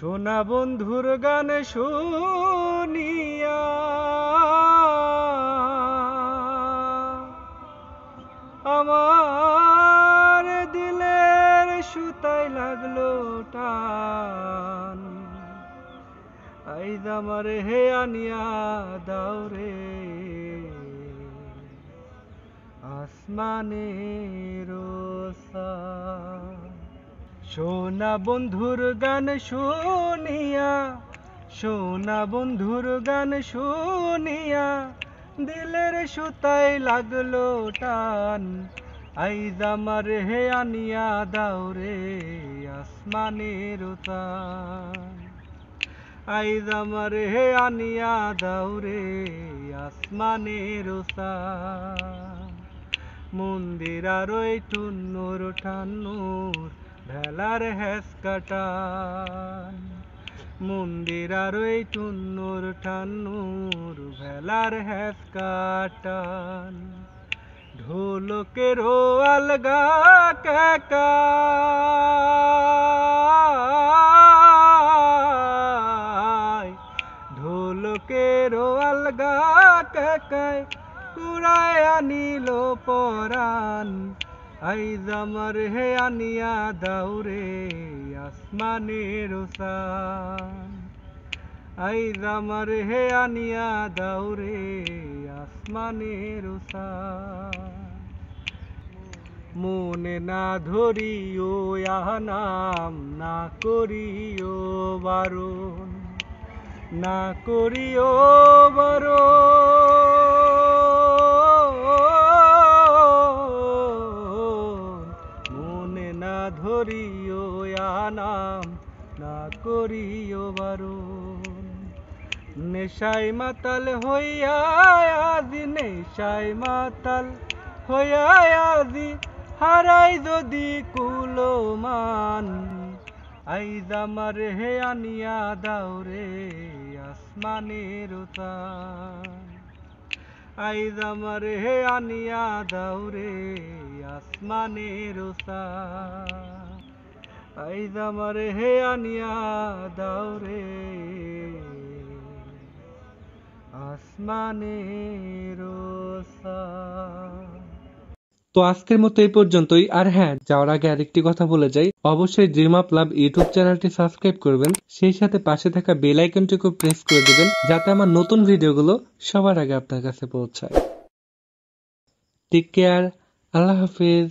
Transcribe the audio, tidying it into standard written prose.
সোনা বন্ধুর গান শুনিয়া আমার দিলের সুতায় লাগলো টান। আইজ আমার হে আনিয়া দাও রে আসমানের সোনা বন্ধুর গান শুনিয়া, সোনা বন্ধুর গান শুনিয়া দিলের সুতায় লাগলো টান। আইজ আমার হে আনিয়া দাও রে আসমানের তান। আইজ আমার হে আনিয়া দাও রে আসমানের তান। মন্দির আর ওই টুন্নুর ঠান্নুর ভেলার হেসকাটান। মন্দির আর ওই টুন্নুর ঠান্নুর ভেলার হেসকাটান। ঢোলকের আলগা কাকা ঢোলকের আলগা কাকায় কুড়ায় আনিল পরাণ। আইজ আমার হে আনিয়া দাও রে আসমানের শান। আইজ আমার হে আনিয়া দাও রে আসমানের শান। মনে না ধরিও নাম, না করিও বারণ, না করিও বারণ। মনে না ধরিও নাম, না করিও বারণ। নেশায় মাতাল হইয়া আজি, নেশায় মাতাল হইয়া আজি হারাই যদি কুলমান। আইজ আমার হে আনিয়া দাও রে আসমানের তান। আইজ আমার হে আনিয়া দাও রে আসমানের তান। আইজ আমার হে আনিয়া দাও রে আসমানের তান। তো আজকের মতো এই পর্যন্তই। আর হ্যাঁ, যাওয়ার আগে আরেকটি কথা বলে যাই, অবশ্যই ড্রিম আপ লাভ ইউটিউব চ্যানেলটি সাবস্ক্রাইব করবেন, সেই সাথে পাশে থাকা বেল আইকনটিকে প্রেস করে দিবেন যাতে আমার নতুন ভিডিওগুলো সবার আগে আপনার কাছে পৌঁছায়। টেক কেয়ার, আল্লাহ হাফেজ।